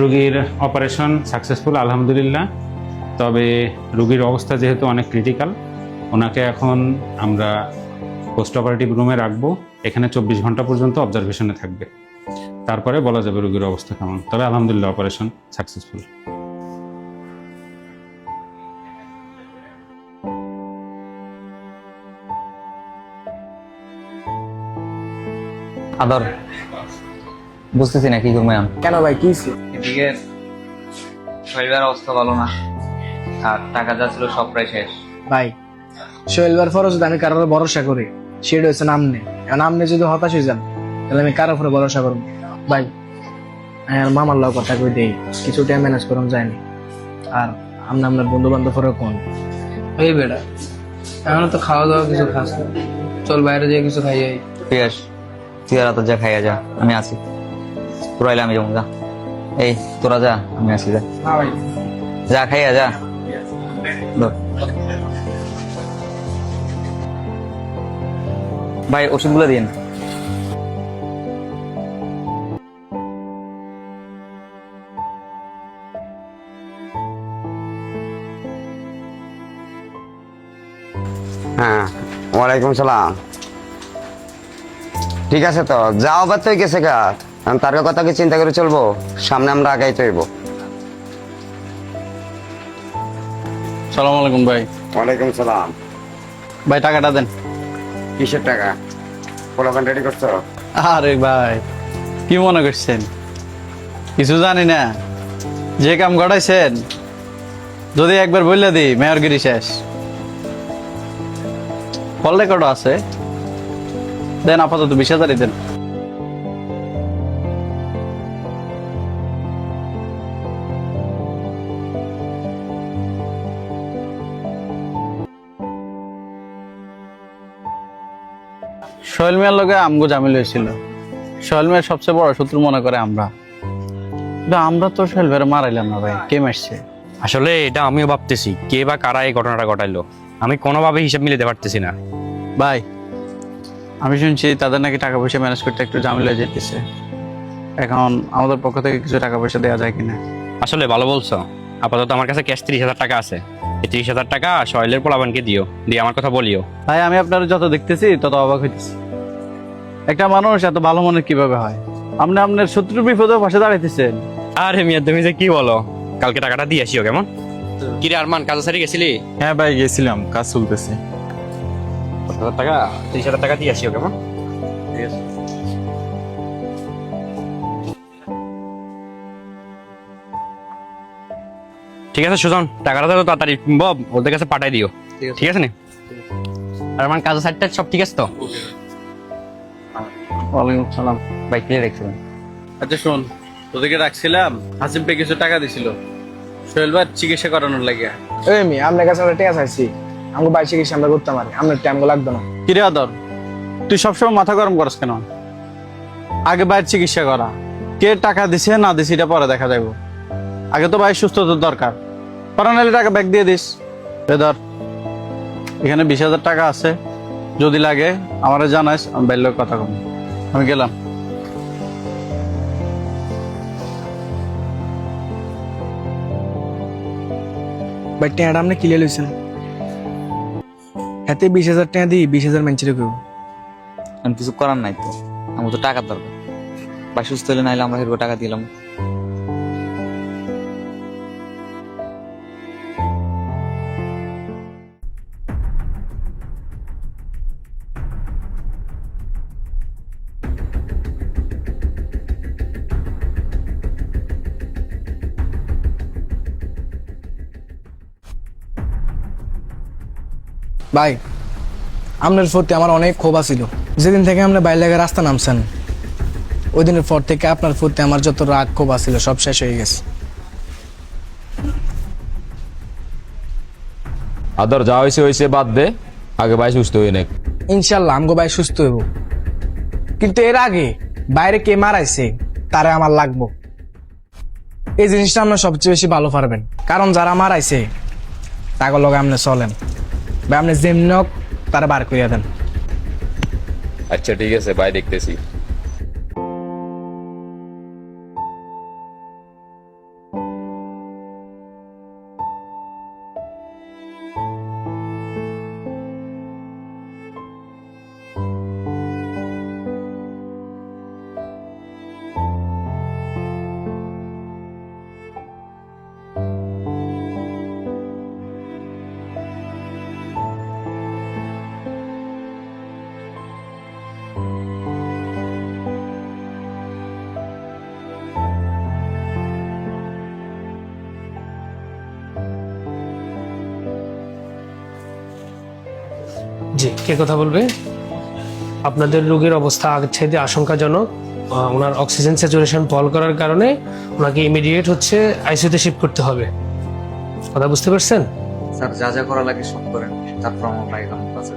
রোগীর operation successful আলহামদুলিল্লাহ। তবে রোগীর অবস্থা যেহেতু অনেক ক্রিটিক্যাল, ওনাকে এখন আমরা পোস্ট অপারেটিভ রুমে রাখবো। এখানে 24 ঘন্টা পর্যন্ত অবজারভেশনে থাকবে, তারপরে বলা যাবে রোগীর অবস্থা কেমন। তবে আলহামদুলিল্লাহ অপারেশন সাকসেসফুল। আদর বুঝতেছি না কি করবো এখন। কেন ভাই কি হইছে? এদিকে শরীরের অবস্থা ভালো না, আর টাকা যা ছিল সব প্রায় শেষ। ভাই শৈলবার ফরজ যদি আমি কারোর ভরসা করি, সেটা হচ্ছে নামনে। এখন নামনে যদি হতাশ হয়ে যান, তাহলে আমি কারোর উপরে ভরসা করবো? ভাই আর মামার লোক কথা কই দেই, কিছু টাইম ম্যানেজ করুন যায়নি। আর আমরা আপনার বন্ধু বান্ধব কোন এই বেটা এখন তো খাওয়া দাওয়া কিছু খাস না, চল বাইরে যেয়ে কিছু খাই যাই। ঠিক আছে, তুই আর যা খাইয়া যা, আমি আছি। তোরা এলে আমি যাবো, যা। এই তোরা যা, আমি আছি, যা ভাই যা খাইয়া যা। ধর। ভাই ওষুধগুলো দিন। হ্যাঁ, ওয়ালাইকুম সালাম। ঠিক আছে, তো যাও আবার তো গেছে গা, তার কথা কি চিন্তা করে চলবো? সামনে আমরা আগাই তৈব। সালাম আলাইকুম ভাই। ওয়ালাইকুম সালাম। ভাই টাকাটা দেন। কিসের টাকা? পোলাপান রেডি করছো? আরে ভাই কি মনে করছেন, কিছু জানি না। যে কাম ঘটাইছেন যদি একবার বললে দিই, মেয়রগিরি শেষ। কল রেকর্ড আছে, দেন আপাতত 20,000 দেন। সোহেল মিয়ার লগে আমগো জামিল হয়েছিল। সোহেল মিয়ার সবচেয়ে বড় শত্রু মনে করে আমরা। কিন্তু আমরা তো সোহেল ভাইয়ের মারাইলাম না ভাই, কে মারছে? আসলে এটা আমিও ভাবতেছি, কে বা কারা এই ঘটনাটা ঘটাইলো। আমি কোনোভাবে হিসাব মিলাতে পারতেছি না। ভাই আমি শুনছি তাদের নাকি টাকা পয়সা ম্যানেজ করতে একটু ঝামেলা যেতেছে। এখন আমাদের পক্ষ থেকে কিছু টাকা পয়সা দেওয়া যায় কিনা? আসলে ভালো বলছো। আপাতত আমার কাছে ক্যাশ 30,000 টাকা আছে। এই 30,000 টাকা সোহেলের পোলাপানকে দিও, দিয়ে আমার কথা বলিও। ভাই আমি আপনার যত দেখতেছি তত অবাক হইতেছি। একটা মানুষ এত ভালো মনে কিভাবে হয়? আপনি আপনার শত্রুর বিপদে পাশে দাঁড়াইতেছেন। আরে মিয়া, তুমি যে কি বলো, কালকে টাকাটা দিয়ে আসিও কেমন? কিরে আরমান, কাজ সারি গেছিলি? হ্যাঁ ভাই গেছিলাম, কাজ চলতেছে। 10,000 টাকা, 30,000 টাকা দিয়ে আসিও কেমন? ঠিক আছে। ঠিক আছে সুজন, টাকাটা তো তাড়াতাড়ি বব ওদের কাছে পাঠাই দিও। ঠিক আছে নি? আরমান, কাজ সাইডটা সব ঠিক আছে তো? ওয়ালাইকুম সালাম। ভাই ক্লিয়ার রাখছিলাম। আচ্ছা শোন, তোদেরকে রাখছিলাম, হাসিম ভাই কিছু টাকা দিছিল সোহেল ভাই চিকিৎসা করানোর লাগে। এই মি আপনার কাছে আমরা টিয়া চাইছি, আমাকে বাড়ি চিকিৎসা আমরা করতে পারি, আপনার টাইম লাগবে না। কিরে আদর, তুই সবসময় মাথা গরম করস কেন? আগে বাইরে চিকিৎসা করা, কে টাকা দিছে না দিছে এটা পরে দেখা যাবো। আগে তো ভাই সুস্থতার দরকার। পরানালি টাকা ব্যাগ দিয়ে দিস। এ ধর, এখানে 20,000 টাকা আছে, যদি লাগে আমারে জানাইস, আমি বাইরের কথা কম। আমি গেলাম। ভাই টিয়াটা আপনি ক্লিয়ার লইছেন, এতে 20,000 টাকা দিই 20,000 মেঞ্চিরে কেউ। এখন কিছু করার নাই তো, আমার তো টাকার দরকার। বা সুস্থ হলে নাইলে আমরা হেরবো টাকা দিলাম। ভাই আপনার প্রতি আমার অনেক ক্ষোভ ছিল। যেদিন থেকে আপনি বাইরে লেগে রাস্তা নামছেন, ওই দিনের পর থেকে আপনার প্রতি আমার যত রাগ ক্ষোভ ছিল সব শেষ হয়ে গেছে। আদর যা হয়েছে হয়েছে, বাদ দে, আগে ভাই সুস্থ হয়ে নেক। ইনশাল্লাহ আমগো ভাই সুস্থ হইব, কিন্তু এর আগে বাইরে কে মারাইছে তারে আমার লাগবো। এই জিনিসটা আপনার সবচেয়ে বেশি ভালো পারবেন, কারণ যারা মারাইছে তাকে লগে আপনি চলেন বা আপনি যেমনি হোক তারা বার করিয়া দেন। আচ্ছা ঠিক আছে ভাই, দেখতেছি। জি, কে কথা বলবে? আপনাদের রোগীর অবস্থা আগের চাইতে আশঙ্কাজনক। ওনার অক্সিজেন স্যাচুরেশন ফল করার কারণে ওনাকে ইমিডিয়েট হচ্ছে আইসিইউতে শিফট করতে হবে। কথা বুঝতে পারছেন? স্যার যা যা করা লাগে সব করেন, তারপর আমার বাইক আমার কাছে